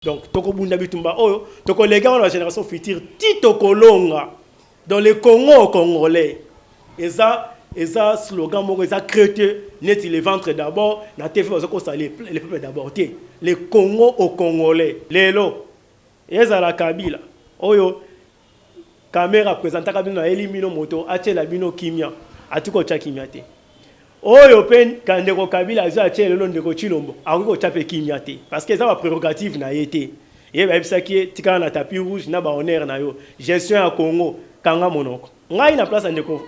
Donc, toko bunda bitumba oyo, toko les gars de la génération future, tito kolonga dans le Congo congolais. Et ça slogan moko, ça créé net les ventres d'abord, na TV ça les peuples d'abord. Les Congo au congolais. Lelo, eza la Kabila. Oyo caméra présenta kabino elimino moto, ache la bino kimia, atuko cha kimia te. Oyo pen kandeko Kabila azo ache lelo ndeko Chilombo, akuko cha pe kimia te parce que ça va prérogative na yete. Et ba bisa ki tika na tapis rouge na ba honneur na yo. Gestion à Congo kanga monoko. Ngai na place ndeko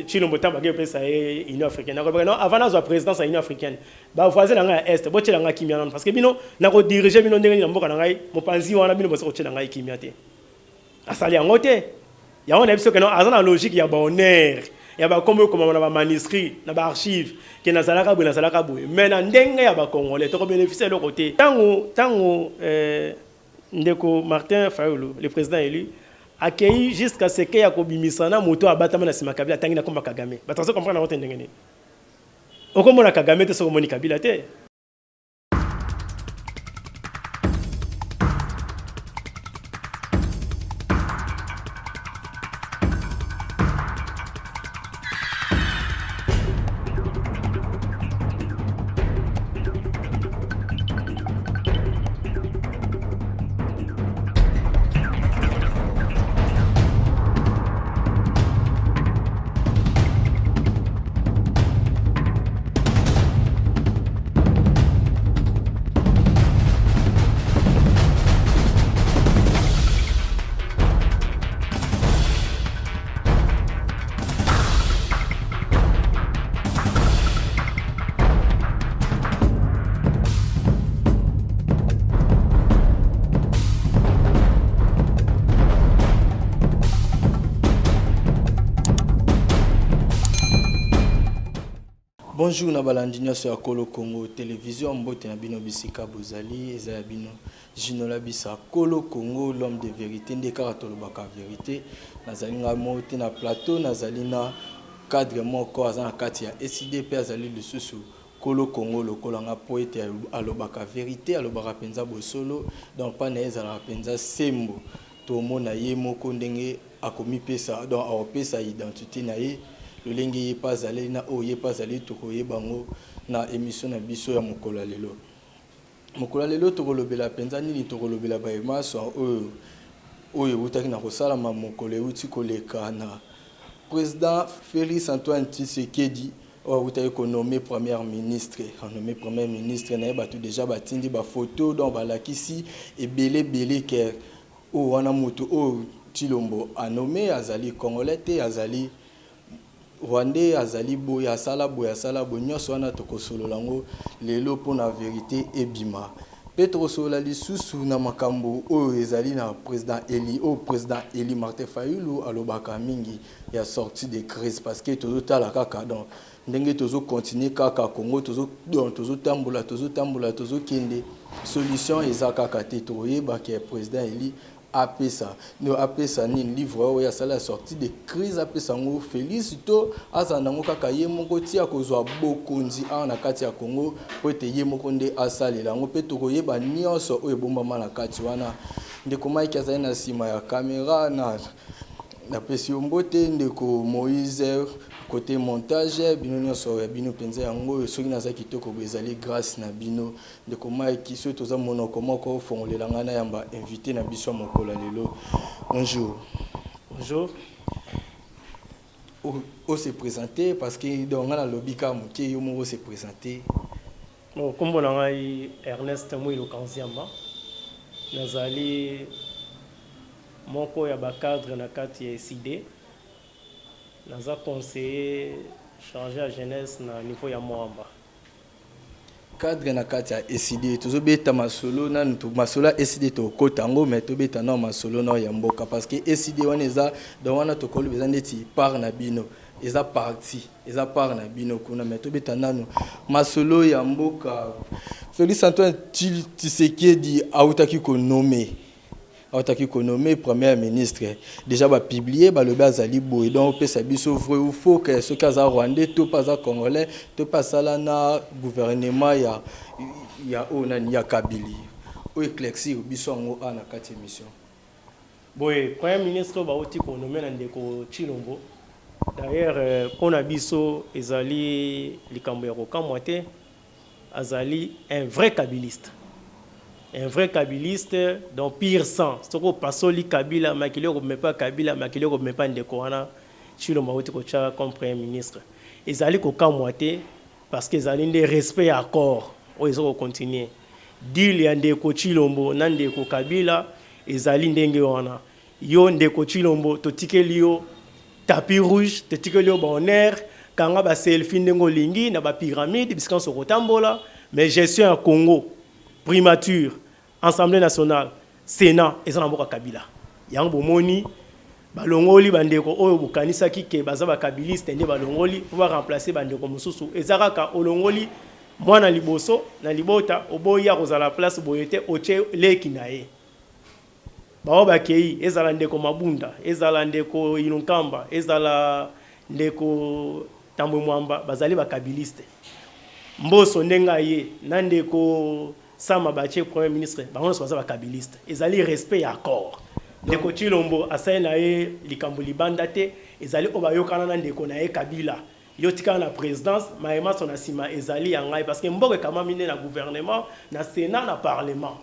Chilombo tamba ke pesa Union africaine. Non avant na zo présidence à Union africaine. Ba voisin na ngai est, bo tshela ngai kimia non parce que bino na ko diriger bino ndenge na mboka na ngai, mopanzi wana bino bo se ko tshela ngai kimia te. Asali yango te. Ya on a biso que non azana logique ya ba honneur. Il y a comme un manuscrit, un archive qui est dans la Kabou. Mais dans le ya ba Congolais, tu bénéficier de l'autre côté. Tango Ndeko Martin Fayulu, le président élu, accueilli jusqu'à ce qu'il y a Kobimisana, moto à Batamana Simakabila, Tangina comme Kagame. Bah, tu sais comprendre la route d'Engene. Au comme on a Kagame, tu sais comment on Kabila. Bonjour na balandinyo sur Kolo Congo télévision mbote na bino bisika bozali eza bino Jinola bisa Kolo Congo l'homme de vérité ndeka tolobaka vérité nazali nga mote na plateau nazali na cadre moko azana kati ya SIDP azali lisusu Kolo Congo lokola nga poete alobaka vérité alobaka penza bosolo donc pas na ezala penza sembo to mona ye moko ndenge akomi pesa donc aopesa identité na ye lolenge ye pas aller na o ye pas aller to koye bango na émission na biso ya mokola lelo to kolobela penza nini to kolobela ba emaso oyo utaki na kosala ma mokole uti koleka na président Félix Antoine Tshisekedi utaki ko nommer premier ministre na ba tout déjà batindi ba photo dans ba lakisi et belé que o wana mutu o Chilombo a nommé azali congolais te azali Rwandais azali boya sala nyonso wana tokosolo lango lelo pona vérité ebima Petro sola lisusu na makambo oyo ezali na président Eli Martin Fayulu alobaka mingi ya sortie de crise parce que tozo tala kaka donc ndenge tozo continuer kaka Congo tozo tambola tozo kende solution eza kaka te toyeba ke président Eli apesa ni livre oyo ya sala sortie de crise apesa ngo Félicito azanango kaka ye moko tia kozwa bokonzi na kati ya Congo po ete ye moko nde asalela ngo pe tokoyeba nyonso oyo bombama na kati wana ndeko Mike azali na sima ya caméra na pesi mbote ndeko Moïse côté montage bino nyonso ya bino penza yango soki naza kitoko bezali grâce na bino ndeko Mike so toza monoko moko fongolela ngana yamba invité na biso mokola lelo. Bonjour. On se présenter parce que dans la lobby comme qui on se présenter. Bon comme on a Ernest Mouilo Kanziama nazali moko ya ba cadre na kati ya SID naza conseiller chargé à jeunesse na niveau ya Moamba cadre na kati ya SID tozo beta masolo na to masolo SID to kotango mais to beta na masolo na ya mboka parce que SID wana eza dans wana to kolo bezan neti par na bino eza parti eza par na bino kuna mais to beta nanu masolo ya mboka Félix Antoine Tshisekedi autaki ko nommer autaki ko nommer premier ministre déjà ba publier ba le bazali boy donc pesa biso vrai ou faux que ce cas rwandais tout pas congolais tout pas sala na gouvernement ya onani ya Kabili o éclaircir biso ngo ana kati émission. Boye premier ministre bauti ko nommé na ndeko Chilombo. D'ailleurs pour na biso ezali likambo ya kokamwa te, azali un vrai kabiliste. Un vrai kabiliste dans pire sens. Soko pasoli Kabila makilio ko mepa Kabila makilio ko mepa ndeko wana Chilombo bauti ko cha comme premier ministre. Ezali kokamwa te parce que ezali des respect accord. O ezoko continuer. Deal ya ndeko Chilombo na ndeko Kabila ezali ndenge wana. Yo ndeko Chilombo totikeli yo tapis rouge, totikeli yo bonheur, kanga ba selfie ndengo lingi na ba pyramide biskan so kotambola, mais gestion à Congo, primature, Assemblée nationale, Sénat ezana mboka Kabila. Yango bomoni balongoli bandeko oyo bukanisa kike baza ba kabiliste nde balongoli pour remplacer bandeko mususu ezaka olongoli mwana liboso na libota oboya kozala place boyete oche leki nae. Bao bakei ezala ndeko Mabunda, ezala ndeko Ilunkamba, ezala ndeko Tambwe Mwamba bazali bakabiliste. Mboso ndenga ye na ndeko Sama Bache premier ministre bango so bazali bakabiliste. Ezali respect ya accord. Ndeko Chilombo asai na ye likambo libanda te, ezali obayokana na ndeko na ye Kabila. Yotika na présidence, maema son asima ezali yangai parce que mboke kama mine na gouvernement, na Sénat, na parlement,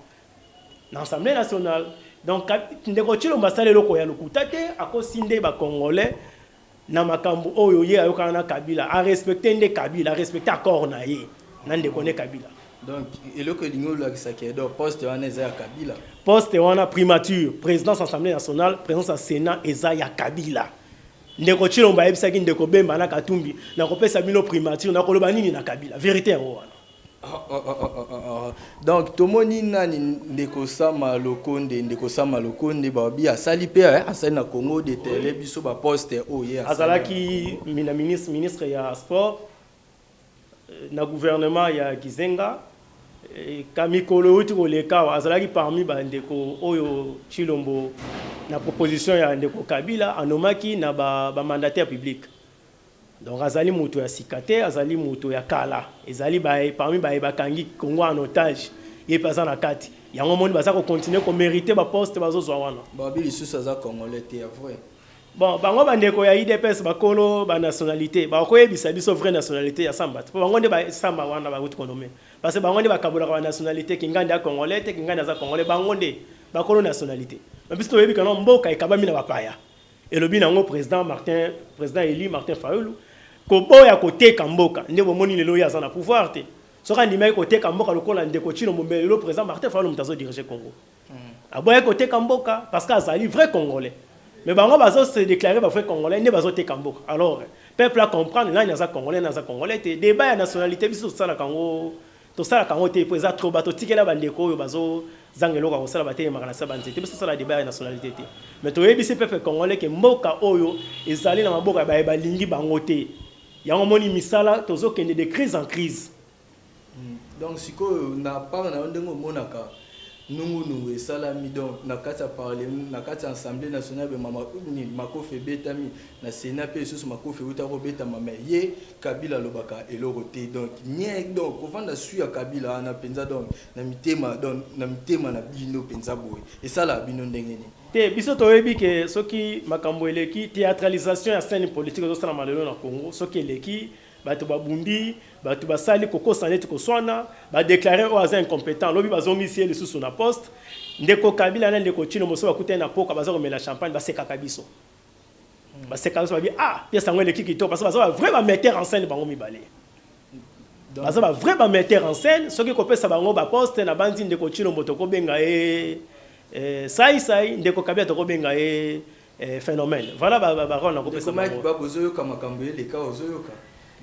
na Assemblée nationale. Donc ndeko Chilombo asale loko ya lokuta te akosinde ba Congolais na makambo oyo ye ayokana na Kabila, a respecter nde Kabila, a respecter accord na ye na ndeko ne Kabila. Donc eloko lingo la kisakedo poste wana eza ya Kabila. Poste wana primature, présidence Assemblée nationale, présidence à Sénat eza ya Kabila. Ndeko Chilombo ayebisaki ndeko Bemba na Katumbi na kopesa bino primature na koloba nini na Kabila. Vérité yango wana. Donc tomoni nani ndeko Sama Lokonde babi asali pe asali na Congo de télé biso ba poste oye azalaki ministre ya sport na gouvernement ya Kizenga kamikolo uti koleka azalaki parmi bandeko oyo Chilombo na proposition ya ndeko Kabila anomaki na ba mandataire public. Donc azali muto ya sikate, azali muto ya kala, ezali parmi bakangi Congo en otage, ye pasa na kati. Yango moni baza ko continuer ko mériter ba poste bazo zwa wana. Babi lisusu aza congolais te ya vrai. Bon, bango bandeko ya IDPS bakolo ba nationalité, ba ko yebisa biso vraie nationalité ya Samba. Bango nde ba Samba wana ba uti konome. Parce que bango nde bakabola ka nationalité kingandi ya congolais te kingandi za congolais bango nde bakolo nationalité. Mais biso yebi kana mboka ikabami na bapaya. Elobi nango président Eli Martin Fayulu koboya koteka mboka nde bomoni lelo ya zana pouvoir te soka ndimai koteka mboka lokola ndeko Chilombo le président Martin Fayulu mutazo diriger Congo aboya koteka mboka parce que azali vrai congolais mais bango bazo se déclarer ba vrai congolais ne bazo teka mboka alors peuple a comprendre là nyaza congolais te débat ya nationalité biso sala kango to sala kango te pour ça trop bato tikela bandeko yo bazo zangelo ka kosala bateye makana sa banzete biso sala débat ya nationalité te mais to yebisi peuple congolais ke mboka oyo ezali na maboka ba lingi bango te. Yango moni misala tozo kende de crise en crise. Donc siko na part na ndengo monaka nungu esalami donc na kati parlement na kati assemblée nationale be mama ni makofe betami na Sénat pe sous makofe uta ko betama mais ye Kabila lobaka eloko te donc nie donc kovanda su ya Kabila na penza donc na mitema na bino penza boy et ça la bino ndengeni te biso toyebi ke soki makambo eleki théâtralisation ya scène politique zo sala malelo na Congo soki eleki bato babundi bato basali koko saneti ko swana ba déclarer o aza incompétent lobi bazongi sie le sous na poste ndeko Kabila na ndeko Chilombo so bakutena na poka baza komela champagne baseka kabiso baseka kabiso babi pièce ngwe eleki kito parce que baza vraiment metteur en scène bango mibale baza vraiment metteur en scène soki kopesa bango ba poste na banzi ndeko Chilombo to ko benga sai ndeko Kabila to ko benga phénomène voilà ba rona ko pesa bango ba bozoyo kama kambe le ka ozoyoka.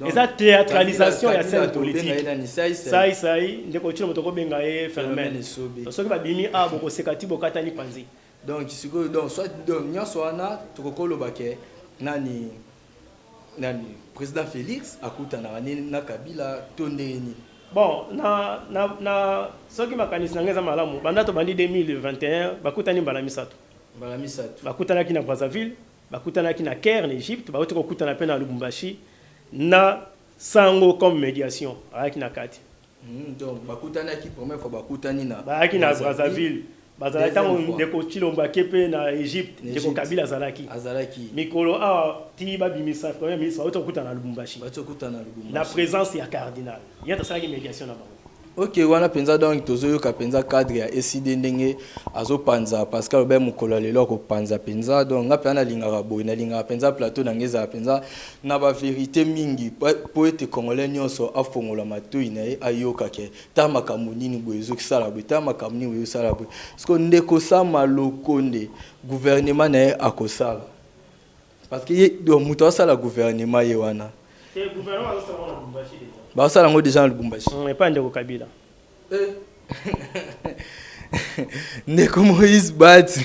Et ça théâtralisation ya scène politique. Sai ndeko Chilombo to ko benga phénomène. Soki ba bimi boko sekati bokata ni panzi. Donc siko donc soit donc nyaso wana to ko lobake nani président Félix akutana na Kabila tondeni. Bon na soki makanisi na ngeza malamu banda to bandi 2021 bakutani mbala misato. Bakutana ki na Brazzaville, bakutana ki na Caire en Égypte, bakutana ko kutana pe na Lubumbashi na sango comme médiation avec na kati. Donc bakutana qui première fois bakutani na baaki na Brazzaville bazala tango ndeko Chilombo akepe na Egypte ndeko Kabila azalaki mikolo a ti babimisa premier ministre bato na Lubumbashi la présence ya cardinal yata salaki médiation na bango. Ok, wana penza donc tozoyoka penza cadre ya eside ndenge azopanza Pascal Obert mukolo lelo ko panza penza donc nga pena lingaka boy na lingaka penza plateau na ngeza penza na ba vérité mingi poète congolais nyonso afongola matoi na ye ayoka ke tama kamunini boyezo kisala boy tama kamunini boyezo sala boy parce que ndeko sama lokonde gouvernement na ye akosala parce que donc muto asala gouvernement ye wana le gouvernement asala na Lubumbashi ba sala ngo déjà Lubumbashi pas ndeko Kabila ndeko Moïse Bat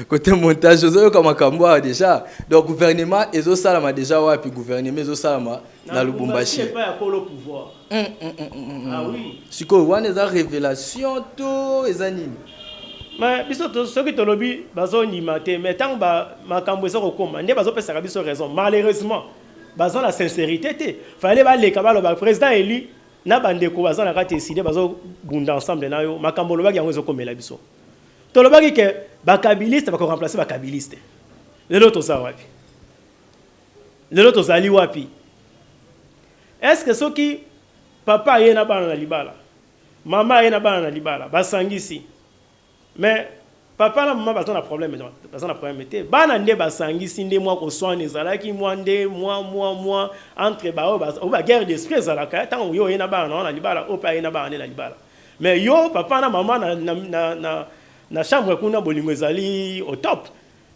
côté montage ozo kama kambo déjà donc gouvernement ezo sala ma déjà wapi gouvernement ezo sala ma na Lubumbashi pas ya polo pouvoir ah oui siko wana za révélation to ezanini mais biso to soki to lobi bazo ndima te mais tant ba makambo ezo kokoma nde bazo pesa biso raison malheureusement bazo la sincérité te fallait ba le kabalo ba président élu na bandeko bazo na kati décider bazo bunda ensemble na yo makambo lobaki yango ezo komela biso to lobaki ke ba kabiliste ba ko remplacer ba kabiliste lelo to za wapi lelo to zali wapi est-ce que soki papa yena bana na libala mama yena bana na libala basangisi mais papa na maman bazana problème te bana nde basangisi nde mwa ko soin ezalaki mwa nde mwa entre ba guerre d'esprit ezalaka tango yo yena bana na libala opa yena bana na libala mais yo papa na maman na chambre kuna bolingo ezali au top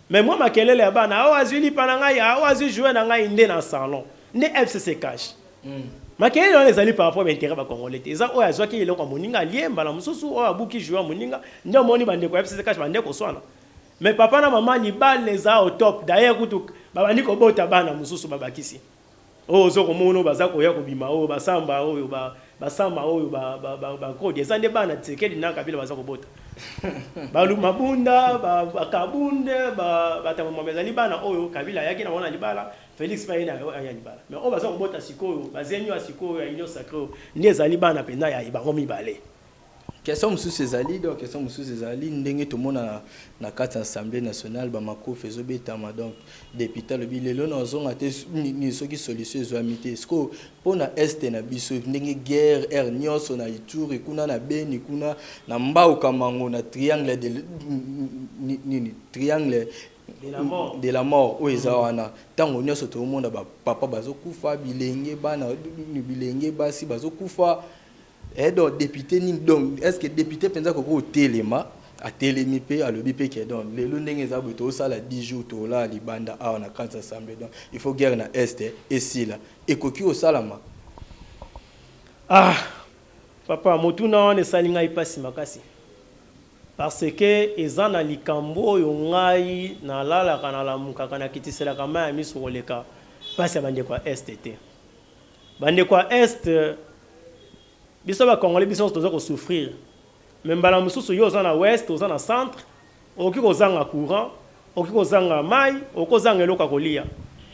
mais moi makelele ya bana awazili pana ngai awazi jouer na ngai nde na salon nde FCC cash makelele on ezali par rapport à l'intérêt ba congolais te eza oya zwaki eloko moninga liemba la mususu o abuki jouer moninga ndio moni bande ko FCC cash bande ko swana mais papa na maman ni bal les a au top d'ailleurs kutu babandi ko bota bana mususu babakisi o zo ko mono baza ko ya ko bima o basamba oyo basamba oyo ba ko des ande bana tsekeli na Kabila baza ko bota balu mabunda bakabunde batamo mabezali bana oyo Kabila yaki na wana libala Félix Paina ya libala mais on baza ko bota sikoyo bazenyo sikoyo ya union sacrée ndi ezali bana penda ya ibango mibale. Question mususu ezali donc question mususu ezali ndenge to mona na kati assemblée nationale ba makofi ezobetama donc député le bilelo na zonga te ni soki solution ezwami te sko pona este na biso ndenge guerre er nyonso na Ituri kuna na Beni kuna na mbau kamango na triangle triangle de la mort o ezawana tango nyonso to monde ba papa bazokufa bilenge bana bilenge basi bazokufa. Et donc député ni donc est-ce que député pensa ko ko telema a telemi pe a lobi pe ke donc le ndenge za boto sala 10 jours to la libanda a na kansa assemblée donc il faut guerre na est et si là et koki o salama ah papa motuna on salinga ipasi makasi parce que ezana likambo yo ngai na lala kana la mukaka na kitisela kama ya miso koleka pasi bande kwa est te bande kwa est biso ba congolais biso tozo ko souffrir même bala mususu yo za na ouest oza na centre oki ko zanga courant oki ko zanga mai oko zanga eloka kolia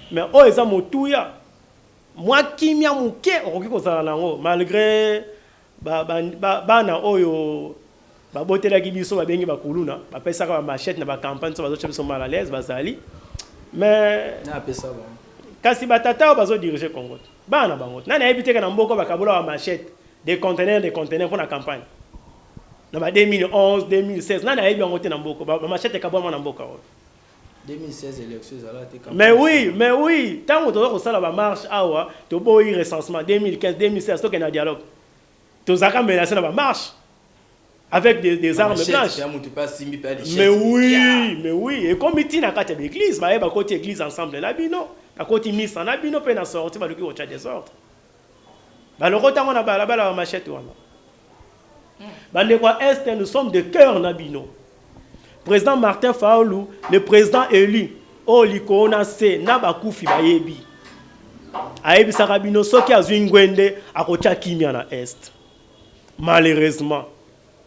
mais o eza motuya mwa kimia muke oki ko zala nango malgré bana oyo ba botela ki biso ba bengi ba kuluna ba pesa ka machette na ba campagne so bazo chebso mal à l'aise bazali mais na pesa ba kasi batata bazo diriger Congo bana bango nani ayebite ka na mboko bakabola ba machette des conteneurs pour la campagne. Dans 2011, 2016, nana ayebi ngote na mboko, ba machete kaboma na mboka. 2016 élections ala te campagne. Mais oui, tant que to sala ba marche awa, to boyi recensement 2015, 2016 to na dialogue. To zaka menacé na ba marche avec des armes blanches. Mais oui, et comme il na kati l'église, ba yeba côté église ensemble na bino, na côté misa na bino pe na sorti ba luki au chat des ordres. Balorota na balabala machette wana. Bande kwa est nous sommes de cœur nabino. Président Martin Faoulou, le président élu, o likona se na bakufi bayebi. Ayebi sarabino soki azwingwende akocha kimia na est. Malheureusement,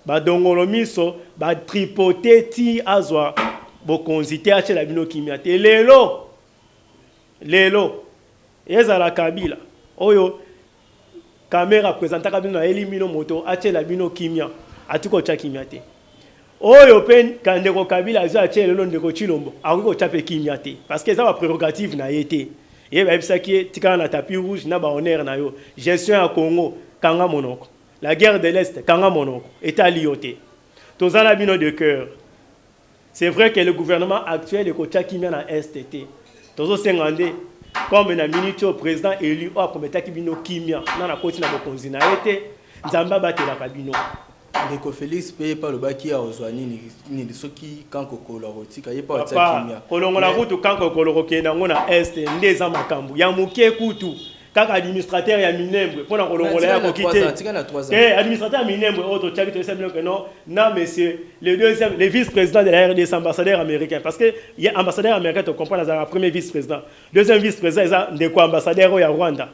badongolo miso ba tripoter ti azwa bokonzite ache la bino kimia te lelo ezala Kabila. Oyo caméra présentaka bino na elimino moto atela bino kimia atuko cha kimia te oyo pen kandeko Kabila azo atela lo ndeko Chilombo akuko cha pe kimia te parce que ça va prérogative na yete et ba ebisaki tika na tapis rouge na ba honneur na yo gestion ya Congo kanga monoko la guerre de l'Est kanga monoko état lioté tozana bino de cœur. C'est vrai que le gouvernement actuel est côté qui vient à STT. Tozo sengande comme na minute au président élu au promettre qui bino kimia na na koti na bokonzi na été nzamba batela kabino. Ndeko Félix paye par le baki a ozwani ni soki kanko kolotika ye pa kimia. Kolongo la route kanko koloroke na ngona est ndeza makambu ya muke kutu. Kaka administrateur ya Minembwe pour na kolongola ya kokité. Administrateur ya Minembwe auto tchaki to semble que non monsieur le vice-président de la RDC ambassadeur américain parce que il y a ambassadeur américain tu comprends la premier vice-président deuxième vice-président ça ndeko ambassadeur ya Rwanda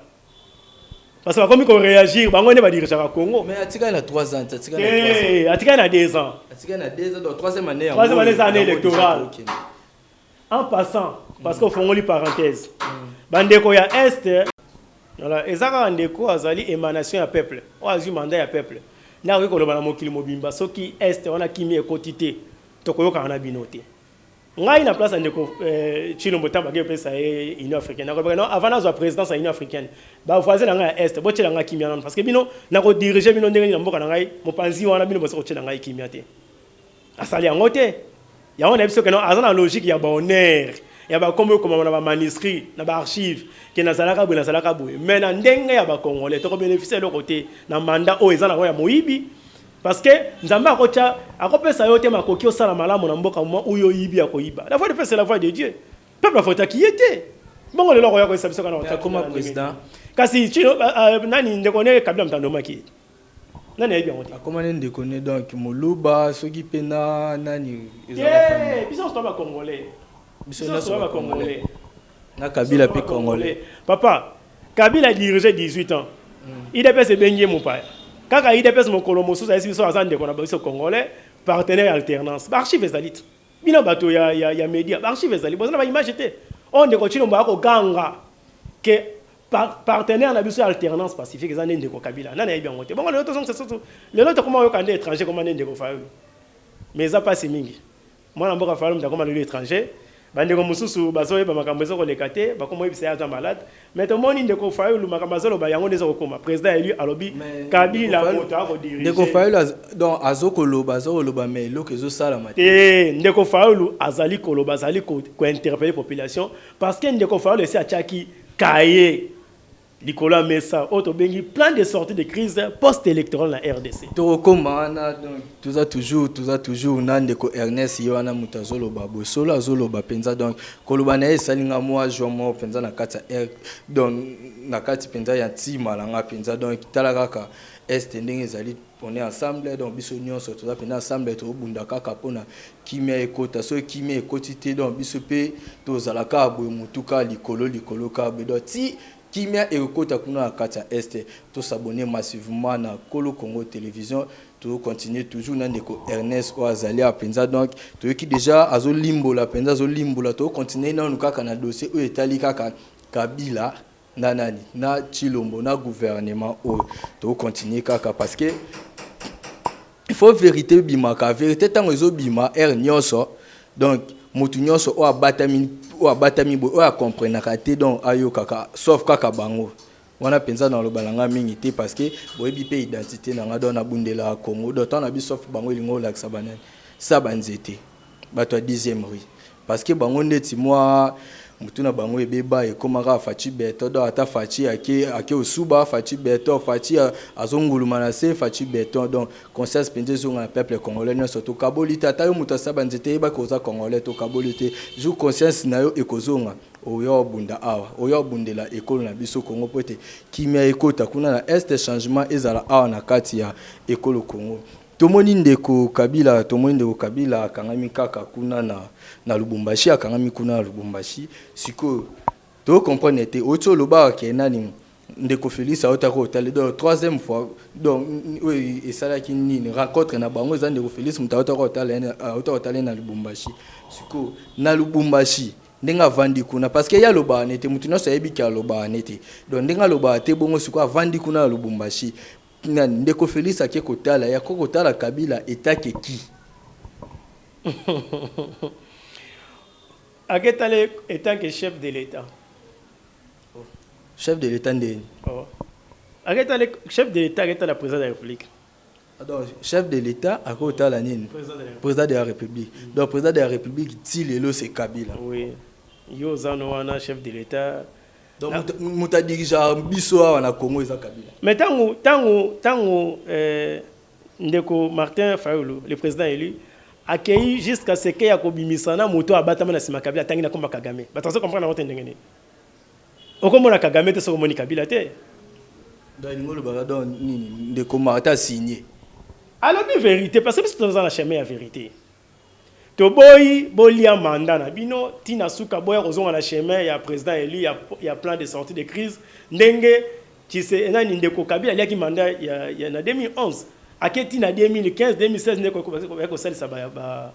parce que comme qu'on réagir bango ne va diriger au Congo mais atika na 3 ans atika na 2 ans donc troisième année électorale en passant parce qu'on fongoli parenthèse bandeko ya est. Voilà, ezaka ndeko azali émanation ya peuple. O azu mandat ya peuple. Na ko koloba na mokili mobimba soki est on a kimi ekotité tokoyoka na binoté. Ngai na place ndeko Chilombo tamba ke pesa e Union africaine. Non avant na zo présidence à Union africaine. Ba voisin nga est bo tshela nga kimia non parce que bino na ko diriger bino ndenge na mboka na ngai mopanzi wana bino bo so tshela ngai kimia te. Asali yango te. Ya on a biso que non azana logique ya bonheur. Il y a comme un manuscrit, un archive qui est dans la mais dans le Congolais, tu bénéficier de l'autre côté, dans le mandat où ils ont la Moïbi. Parce que nous avons à côté ça yote ma kokio sala malamu na mboka où yo yibi ya koiba. La voix de Dieu c'est la voix de Dieu. Peuple faut qui était. Bon le loro ya ko sabisa kana comme président. Kasi chino nani ndekone Kabila mtandoma ki. Nani ya bien wote. Comment ndekone donc Moluba soki pena nani ezala. Biso sto ba Congolais. Congolais. Kabila pe Congolais. Papa, Kabila a dirigé 18 ans. Il a fait bengi mon père. Quand il a fait mon colomoso, ça c'est sur de qu'on Congolais, partenaire alternance. Archive ezalit. Bino bato ya média, archive ezalit. Bon, on va imaginer. On de continue au ganga que partenaire na biso alternance pacifique ezane ndeko Kabila. Nana bien ngote. Bon, le autre c'est surtout le autre comment yo kande étranger comment ndeko fayo. Mais ça passe mingi. Moi na mboka fayo mta comment l'étranger. Bandeko mususu bazoye ba makambo ezoko lekate ba komo yebisa ya malade mais to moni ndeko Fayulu makambo zolo ba yango ndezoko koma président élu alobi Kabila moto ako diriger ndeko Fayulu donc azoko loba mais loko ezo sala mate ndeko Fayulu azali koloba azali ko interpeller population parce que ndeko Fayulu esi achaki kaye Nicolas Messa, autre bengi plan de sortie de crise post-électorale na RDC. Tokomana donc tout ça toujours nandeko Ernest Yohana Mutazolo babo solo azolo ba penza donc koloba na esalinga moi jomo penza na kata donc na kati penza ya tima langa penza donc talaka est ndenge ezali on est ensemble donc biso nyonso tout ça penza ensemble to bunda kaka pona kimia ekota so kimia ekotité donc biso pe to zalaka boy mutuka likolo ka bedo ti Kimia et Okota kuna kata este to s'abonner massivement na Kolo Congo télévision to continuer toujours na ndeko Ernest Oazali a penza donc to qui déjà azo limbo la penza azo limbo la to continuer na nukaka na dossier o etali kaka Kabila na nani na Chilombo na gouvernement o to continuer kaka parce que il faut vérité bimaka vérité tango ezo bima nyonso donc mutu nyonso o abatami bo o a comprendre kate donc ayo kaka sauf kaka bango wana penza na lo balanga mingi te parce que boyebi pe identité na nga dona bundela Congo d'autant na bi sauf bango lingo la sabanane sabanzete bato 10e rue parce que bango ndeti moi mutuna bango ebeba e komaka fachi beto do ata fachi ake osuba fachi beto fachi azonguluma na se fachi beto donc conscience penze zo na peuple congolais no surtout kabolita ta yo muta sabanzete ba koza congolais to kabolite jou conscience na yo ekozonga oyo bunda awa oyo bundela ekolo na biso Congo pote kimia ekota kuna na est changement ezala awa na kati ya ekolo Congo tomoni ndeko Kabila akangami kaka kuna na Lubumbashi akangami kuna na Lubumbashi siko to comprendre te oto loba ke nani ndeko Félix aotako otale donc troisième fois donc oui et ça là qui ni rencontre na bango za ndeko Félix mutaotako otale na Lubumbashi siko na Lubumbashi ndenga vandi kuna parce que ya loba nete mutu na sayebi ki loba nete donc ndenga loba te bongo siko vandi kuna Lubumbashi ndeko Félix ake kotala ya kokotala Kabila etake ki aketale étant que chef de l'État. Chef de l'État ndeni aketale chef de l'État aketala président de la République. Donc chef de l'État akotala nini président de la République. Donc président de la République ti lelo c'est Kabila. Oui. Yo zano wana chef de l'État. Donc muta dirija biso wana Congo eza Kabila. Mais tango ndeko Martin Fayulu, le président élu, accueilli jusqu'à ce qu'il y a kobimisana moto abatama na sima Kabila tangi na komba Kagame. Batanzo comprendre na wote ndengene. Okomona Kagame te so moni Kabila te. Donc ngolo balado nini ndeko Martin signé. Alors la vérité parce que c'est dans la chemin la vérité. To boy bolia mandat na bino tina suka boya ozonga na chemin ya président élu ya plan de sortie de crise ndenge qui se na ndeko Kabila ya ki mandat ya na 2011 aketi na 2015 2016 ndeko ko salisa ba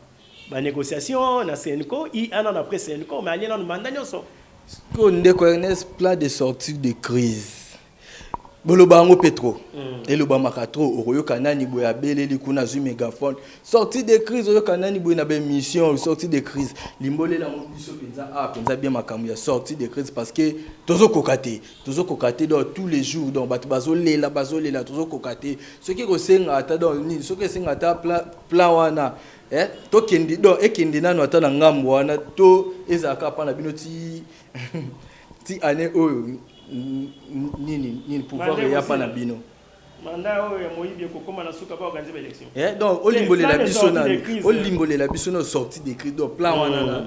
négociation na Senko i an an après Senko mais alien na mandat nyonso ko ndeko Ernest plan de sortie de crise Bolobango Petro et le Bamakatro Oroyo Kanani Boya Beleli Kuna Zu mégaphone sortie de crise Oroyo Kanani Boya na ben mission sortie de crise Limbole la mobilisation penza bien makamu ya sortie de crise parce que tozo kokate donc tous les jours donc bazolela tozo kokate ce qui kosenga ata donc ni ce qui senga ata plan wana to kendi donc ekendi nanu ata na ngambo wana to ezaka pa na binoti ti année oyo ni pouvoir ya pa na bino mandat oyo moyibi kokoma na suka ba organiser élection donc olimbolela biso na olimbolela biso na sortie de crise donc plan wana na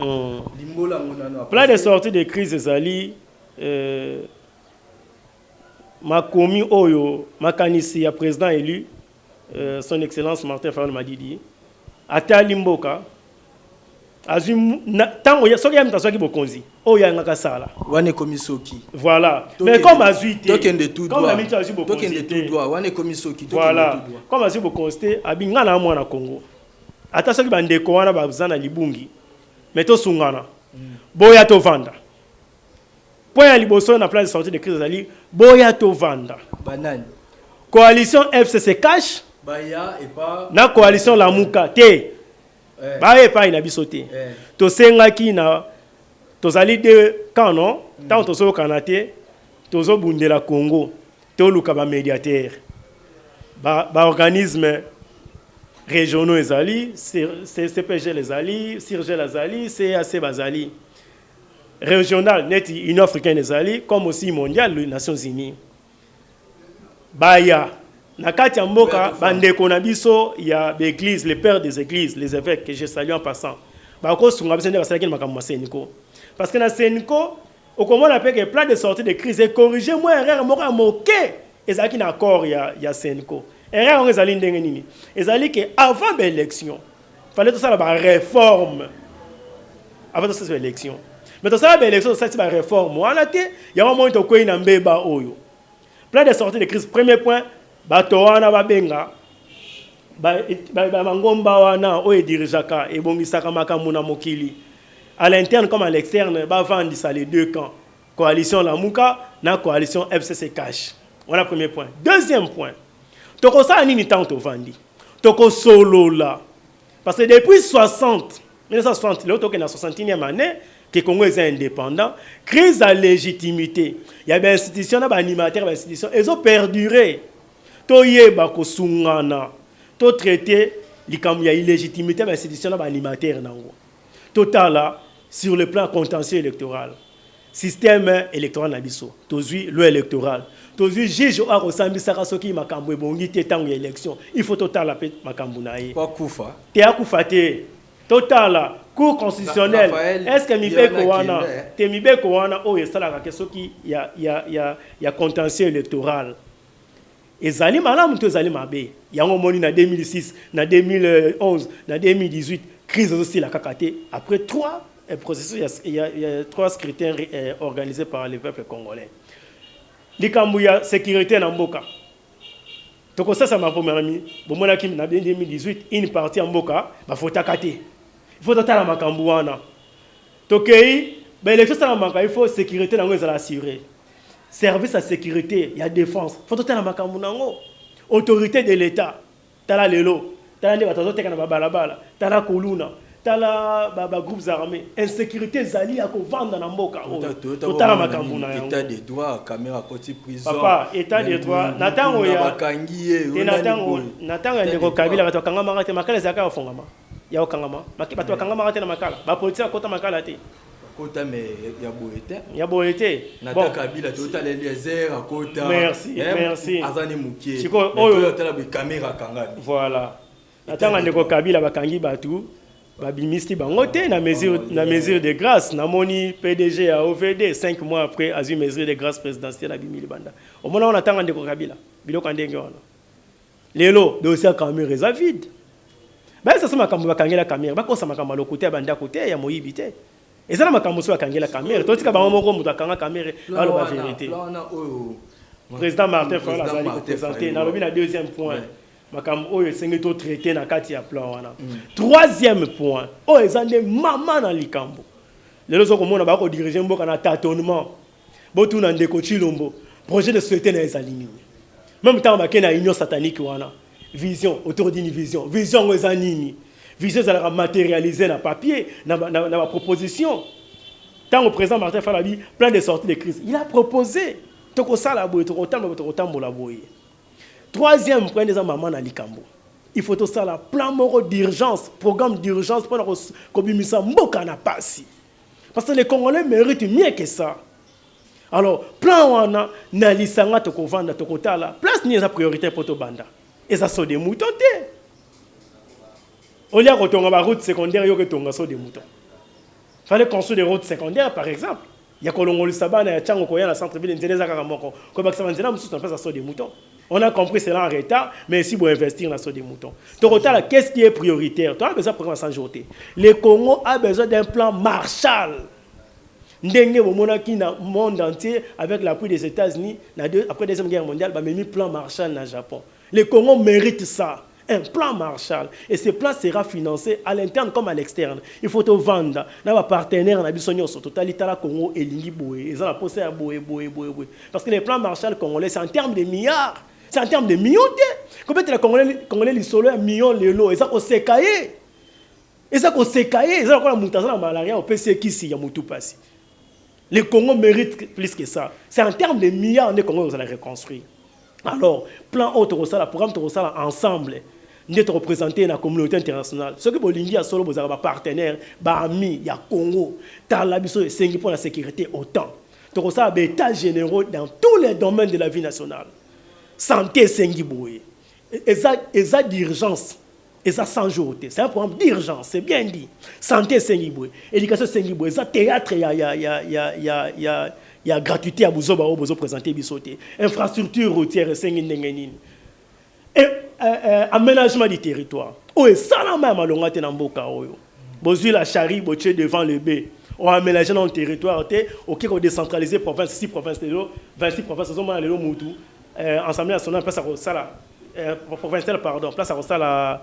limbola ngona plan de sortie de crise ezali makomi oyo makanisi ya président élu son excellence Martin Fayulu Madidi ata limboka azum tango ya soki ya mtasoki bokonzi oyo ngaka sala wane komisoki voilà mais comme azuite tokende tout droit tokende tout droit wane komisoki voilà comme azu bokonste abinga na mwana Congo ata soki bandeko wana bazana libungi mais to sungana boya to vanda point ya liboso na plan de sortie de crise ali boya to vanda banani coalition FCC cash baya et pas na coalition Lamuka te baye pa ina bisote to senga ki na tozali de kano tant tozo kanate tozo bundela Congo to luka ba médiateur ba organisme régionaux ezali CPG les ali CIRGL azali CAC bazali régional net Union africaine ezali comme aussi mondial les Nations Unies baya na kati ya mboka bandeko na biso ya l'église les pères des églises les évêques que je salue en passant ba ko sunga biso ndeka salaki makambo Seniko parce que na Seniko okomona pe que plan de sortie de crise et corriger moi erreur moko moké ezaki na accord ya Seniko erreur on ezali ndenge nini ezali que avant l'élection fallait tout ça la réforme avant toute cette élection mais tout ça l'élection ça c'est la réforme wana te ya mo to ko ina mbeba oyo plan de sortie de crise premier point bato wana babenga mangomba wana oyo dirijaka ebongisaka makambo na mokili à l'interne comme à l'externe bavandisa les deux camps coalition Lamuka na coalition FCC cash voilà premier point deuxième point tokosala nini tant tovandi tokosolola parce que depuis 1960 le toke na 61e année que Congo est indépendant crise à légitimité il y a des institutions na ba animateurs ba institutions elles ont perduré toyeba kosungana to traiter likambo ya illégitimité ba institution na ba animateur nango totala sur le plan contentieux électoral système électoral na biso tozui loi électoral tozui juge a kosambisaka soki makambo ebongi te tango ya élection il faut totala pe makambo na ye pas kufa te akufa te totala cour constitutionnelle est-ce que mibeko wana te mibeko wana oyo esalaka ke soki ya contentieux électoral ezali malamu to ezali mabe yango moni na 2006 na 2011 na 2018 crise aussi la kakate après trois processus il y a trois scrutins organisés par le peuple congolais likambu ya sécurité na mboka toko ça ma première ami bomona kim na 2018 une partie en mboka ba faut takate il faut totala makambu wana tokei Ben l'élection ça manque, il faut sécurité nango ezala assurer. Service à sécurité, il y a défense. Faut tout la makambu nango. Autorité de l'État. Tala lelo, tala nde batazo teka na balabala, tala koluna, tala groupes armés. Insécurité zali ya ko vanda na mboka. Tala makambu na yango. État de droit, caméra côté prison. Papa, état de droit. Natango ya bakangiye. Natango ya ndeko Kabila bato kanga mangate makala zaka ofongama. Ya okangama. Bato bakanga mangate na makala. Ba politique akota makala te. Kota mais ya boete. Ya boete. Nata Kabila total Eliezer akota. Merci. Azani mukie. Chiko oyo tala be caméra kangami. Voilà. Natanga ndeko Kabila bakangi batu. Babimisti bango te na mesure de grâce. Namoni PDG à OVD 5 mois après a eu mesure de grâce présidentielle à Bimili Banda. Au moment on attend ndeko Kabila. Biloko ndenge wana. Lelo dossier caméra est vide. Ben ça c'est makambo bakangi la caméra. Ba ko sa makambo lokote banda côté ya moyibité. Et ça, je suis allé à la caméra. Tout ce que je suis allé à la caméra, c'est la vérité. Le président Martin Fayol a présenté. Dans le deuxième point, je suis traité dans le plan. Troisième point, ils ont des mamans dans les camps. Les autres, ils ont dirigé un tâtonnement. Ils ont un projet de société dans les alignés. Même temps, il y a une union satanique. Vision, autour d'une vision. Vision, ils ont vision à matérialiser dans le papier, dans ma proposition. Tant le président Martin Fayol plein de sorties de crise, il a proposé. Troisième point des mamans dans l'Ikambo. Il faut tout ça, plan d'urgence, programme d'urgence pour que Mboka n'a pas si. Parce que les Congolais méritent mieux que ça. Alors, plan wana na lisanga toko vanda toko tala, place ni sa priorité pour to banda. Et ça sont des moutons. Au lieu de faire des routes secondaires, il y a des moutons. Il fallait construire des routes secondaires, par exemple. Il y a Kolongoli Sabana, il y a Tchangokoya, la centre-ville, il y a des moutons. On a compris cela en retard, mais si vous investissez dans des moutons. Qu'est-ce qui est prioritaire? Tu as besoin de programme sans jeter. Le Congo a besoin d'un plan Marshall. Ndenge monaki na monde entier avec l'appui des États-Unis après la Deuxième Guerre mondiale, bah mis plan Marshall au Japon. Le Congo mérite ça. Un plan Marshall. Et ce plan sera financé à l'interne comme à l'externe. Il faut te vendre. Dans partenaire, on a besoin de totalité la Congo et l'Ingiboué. Ils ont la posée à Boué. Parce que les plans Marshall congolais, c'est en termes de milliards. C'est en termes de millions. Combien de Congolais, les solo, un million de lots. Et ça, on s'est caillé. Et ça, on s'est caillé. Et ça, on a monté la malaria, on peut se qui si, il y a tout passé. Le Congo mérite plus que ça. C'est en termes de milliards que le Congo va reconstruire. Alors, plan haut, programme ensemble, nous sommes représentés dans la communauté internationale. Ce que vous avez solo, vous avez des partenaires, des amis, il y a Congo, Talabiso, c'est pour la sécurité autant. Nous avons des états généraux dans tous les domaines de la vie nationale. Santé, c'est ça d'urgence. Et ça sans jours. C'est un programme d'urgence, c'est bien dit. Santé, c'est éducation, c'est théâtre, il y a gratuité à vous présenter. Infrastructure routière, c'est et aménagement du territoire. Et ça, la même à l'ongate dans Mboka. Bozu la charrie, boché devant le B. On a aménagé dans le territoire. Ok, on décentralisé province, 6 provinces de l'eau, 26 provinces de l'eau, Assemblée nationale, place à Rosala, provinciale, pardon, place à Rosala.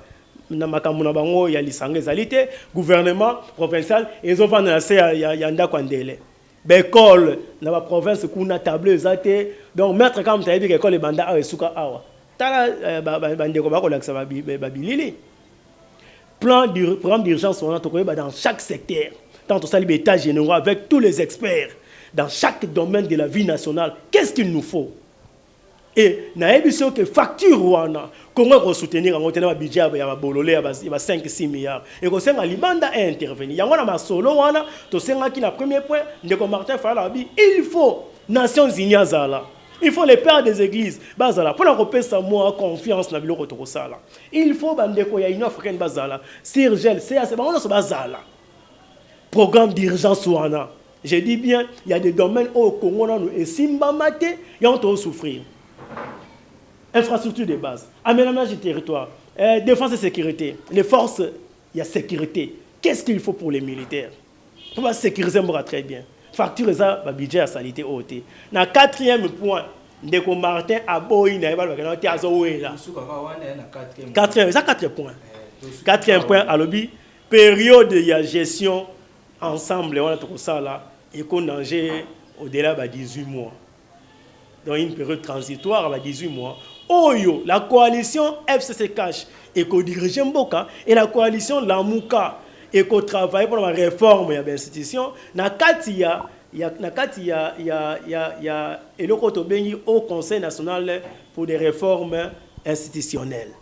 Bango ya lisanga zalité gouvernement provincial ils ont vendu ya ndakwandele bécole na ba province kuna table zate donc maître comme tu as dit que école banda a suka awa tala bandeko ba ko laksa ba bilili programme d'urgence on a trouvé dans chaque secteur tant au sali état généraux avec tous les experts dans chaque domaine de la vie nationale qu'est-ce qu'il nous faut. Et na émission que facture wana comment on soutenir en tenant budget ya bololé ya 5-6 milliards et qu'on sait libanda a intervenir yango na masolo wana to senga ki na premier point ndeko Martin Fayol il faut Nations Unies azala il faut les pères des églises bazala pour la repesa moi confiance na biloko to sala il faut bandeko ya Union africaine bazala Sirgel CAC bango so bazala programme d'urgence wana je dis bien il y a des domaines au Congo na et simba maté y ont to souffrir. Infrastructure de base, aménagement du territoire, défense et sécurité. Les forces, il y a sécurité. Qu'est-ce qu'il faut pour les militaires? Pour sécuriser très bien. Facture ça, budget à salité haute. Dans le quatrième point, Ndeko Martin a boy na ba ba na azowe là. Quatrième, ça 4 points. Quatrième point à l'objet période de gestion ensemble on a tout ça là. et qu'on danger au-delà de 18 mois. Dans une période transitoire à 18 mois. Oyo, la coalition FCC Cash et co-dirige Mboka et la coalition Lamouka et co-travaille pour la réforme de l'institution. Nakatia, et le au Conseil national pour des réformes institutionnelles.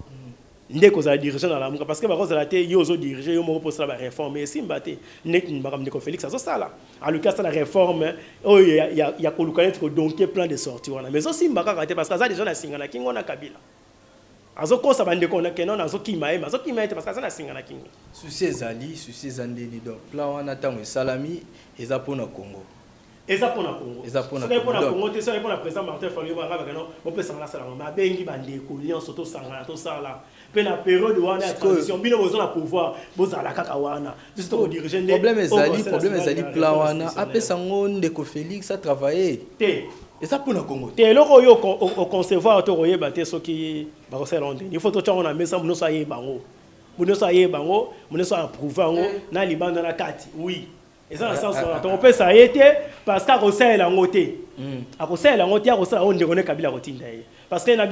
Ndé ko za dirigeant dans la muka parce que ba ko za té yo zo diriger yo mo pour la réforme et si mbaté nek ni bakam ko Félix ça ça en le cas ça la réforme oh il y a ko lukanet ko donc plan de sortie wana mais aussi mbaka raté parce que ça des gens na singana kingo na kabila azo ko ça bande ko na kenon azo kimae parce que ça na singana kingo souci ezali souci zandeni donc plan wana tango salami eza pona Congo. Eza pour na Congo. Eza pour na Congo. C'est pour la président Martin Fayulu ba ba non on peut s'en la ma bengi bande ko lion soto sangana to sala. Pe na période wana ya transition bino besoin na pouvoir bozala kaka wana. Juste pour diriger les problème ezali plan wana apesa ngonde ko Félix a travaillé. Té. Eza pour na Congo. Té loko yo au concevoir to royer ba té soki ba ko sala ndeni. Il faut to tchanga na mesa muno sa ye bango. Muno sa ye bango, muno sa approuver ngo na libanda na kati. Oui. Et ça, on peut s'arrêter parce qu'à cause de la montée. À cause de la montée, à cause de la montée, on est Kabila routine. Parce que dans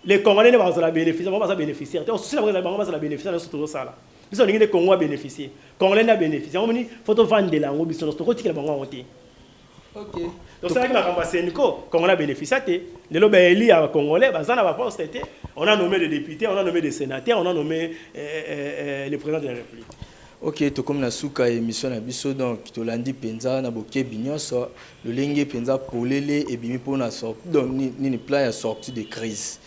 les Congolais ne vont pas bénéficier, on va bénéficier. On se la bénéficier de tout ça. Ils ont les Congolais bénéficier. Congolais n'a bénéficié. On dit faut vendre de la robe, ils sont tous qui la banque montée. OK. Donc c'est là que ma campagne Nico, Congolais bénéficié. Les lobes élus à Congolais, bazana va pas c'était. On a nommé des députés, on a nommé des sénateurs, on a nommé le président de la République. Ok, to comme na suka émission na biso donc to landi penza na boké binyoso le lenge penza polele et bimi pona sorti donc ni plan ya sortie de crise.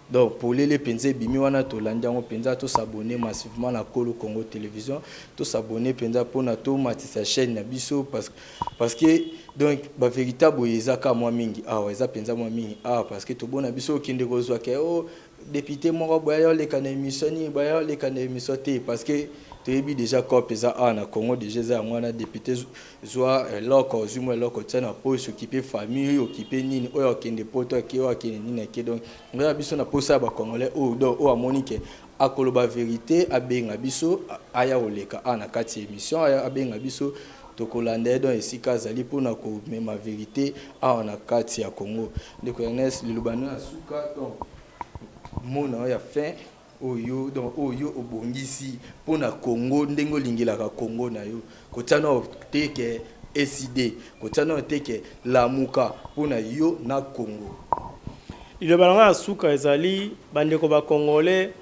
Donc polele penza bimi wana to landi ngo penza to s'abonner massivement na Kolo Congo Télévision, to s'abonner penza pona to matisa chaîne na biso parce que donc ba véritable ezaka moi mingi eza penza moi mingi parce que to bona biso kinde kozwa ke député moko boya le kana émission ni boya le kana émission te parce que tebi déjà corps eza na Congo déjà za mwana député zwa loko zumwe loko tsana po s'occuper famille occuper nini oyo kende poto ki oyo kende nini ke donc ngala biso na posa ba congolais o amonike akoloba vérité abenga biso aya oleka na kati émission aya abenga biso tokolanda donc esika zali pona ko mema vérité na kati ya Congo ndeko Ernest Lilubano asuka donc mona ya fin oyo donc oyo obongisi pona Congo ndengo lingilaka Congo na yo kotana teke SID kotana teke Lamuka pona yo na Congo le balanga asuka ezali bandeko ba congolais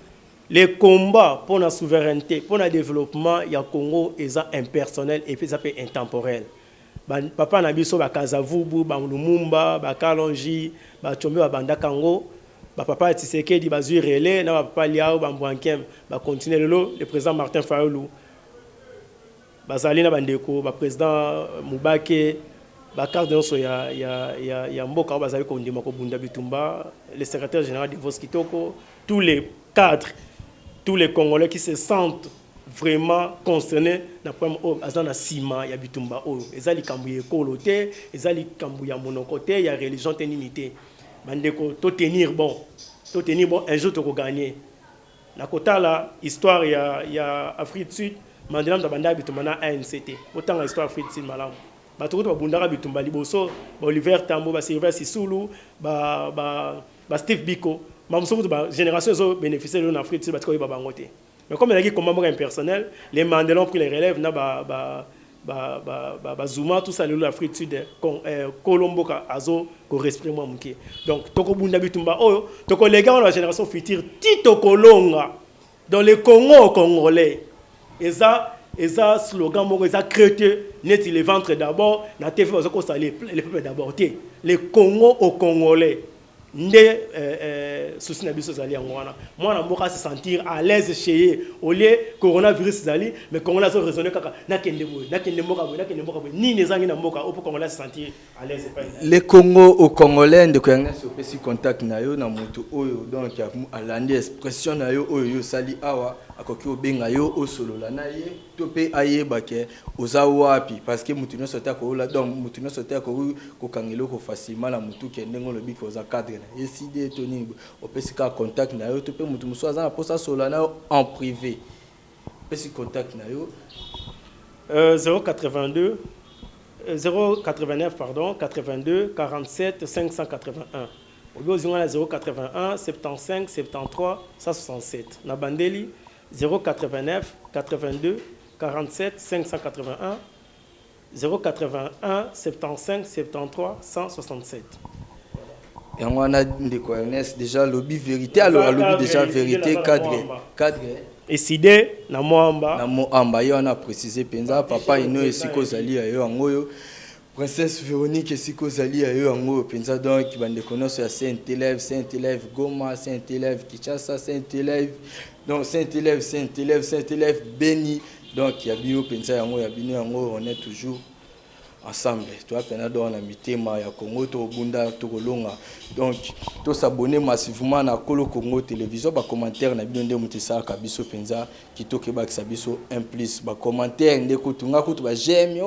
les combats pour la souveraineté pour le développement ya Congo eza impersonnel et puis ça peut intemporel papa na biso ba Kazavubu ba Lumumba ba Kalonji ba Chombe ba Bandakango papa Tshisekedi bazui relais na papa Liao Bambwankem ba continuer le président Martin Fayulu bazali na bandeko ba président Mubake ba carte de ya mboka bazali ko ndima ko bunda bitumba le secrétaire général de Vos Kitoko tous les cadres tous les Congolais qui se sentent vraiment concernés na problème azana sima ya bitumba ezali kambu ekolote ezali kambu ya monokote ya religion tenimité bandeko to tenir bon un jour to ko gagner na kotala histoire ya Afrique du Sud Mandela mtabanda bitumba na ANCT autant histoire Afrique du Sud malam bato ko bundaka bitumba liboso ba Oliver Tambo ba Sylvain Sisulu ba Steve Biko mamsomo ba génération zo bénéficier de l'Afrique du Sud batiko ba bangote mais comme il y a combat impersonnel les Mandela ont pris les relèves na Zuma tout ça l'Afrique du Sud Colombo azo correspond moi muke donc toko bunda bitumba oyo toko les gars la génération future Tito Kolonga dans le Congo congolais eza slogan moko eza créé net le ventre d'abord na TV ozo ko saler les peuples d'abord les Congo au congolais ndé souci na biso zali ngwana mwana mboka se sentir à l'aise chez au lieu coronavirus zali mais congolais zo raisonner kaka nakende mboka ni nezangi na mboka au congolais se sentir à l'aise pas les Congo au congolais ndeko yanga so pesi contact na yo na mutu oyo donc a landi expression na yo oyo sali awa akoki obenga yo osolola na ye to pe ayeba ke oza wapi parce que mutu no sota ko la donc mutu no sota ko kangelo ko facilement la mutu ke ndengo lobi ko za cadre na SID toni opesi ka contact na yo to pe mutu muso aza na posa solola na en privé pesi contact na yo 082 089 pardon 82 47 581 obi 081 75 73 167 na bandeli 089 82 47 581 081 75 73 167. Et on a Ernest déjà lobby vérité, alors lobby déjà vérité cadre et sidé na moamba on a précisé penza papa ino esiko zali ayo angoyo princesse Véronique esiko zali ayo angoyo penza donc bande konoso ya Saint-Élève Goma, Saint-Élève Kinshasa, Saint-Élève donc Saint-Élève Béni, donc ya bio penza yango ya bino yango on est toujours ensemble. Toi, pendant la mitema ya Congo, to bunda to kolonga. Donc, to s'abonner massivement na Kolo Congo télévision, ba commentaire na bino mutesa kabiso penza, kitoke ba kisabiso un plus, ba commentaire ndeko tunga kutu ba j'aime,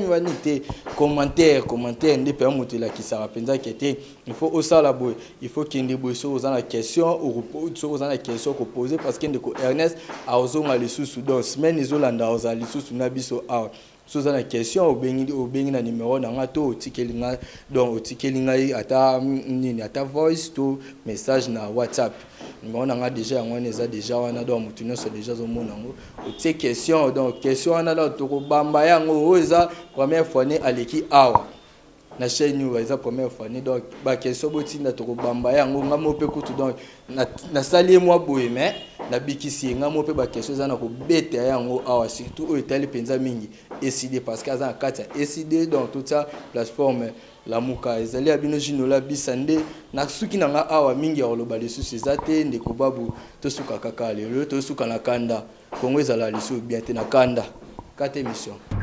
ba nite commentaire ndé pe mutela kisara penza qui était il faut osa la boy, il faut qu'il y ait sur la question ou sur la question ko poser parce que ndeko Ernest a ozonga les sous donc semaine izolanda ozali sous na biso a sur la question au bengi na numéro na ngato otikelinga donc otikelinga ata voice to message na WhatsApp numéro na nga déjà ngone za déjà wana donc mutuno so déjà zo mona ngo otie question donc question na la to ko bamba yango oza première fois né aleki awa na chaîne nous eza première fois né donc ba question botinda to ko bamba yango ngamo pe kutu donc na sali moi boye mais na bikisi ngamo pe ba question za na ko bete yango awa surtout o etali penza mingi SID parce que za kata SID donc toute ça plateforme la muka ezali abino jinola bisande na suki na nga awa mingi ya loba lesu sezate ndeko babu to suka kaka lelo to suka na kanda Kongo ezala lesu bien te na kanda 4 émissions.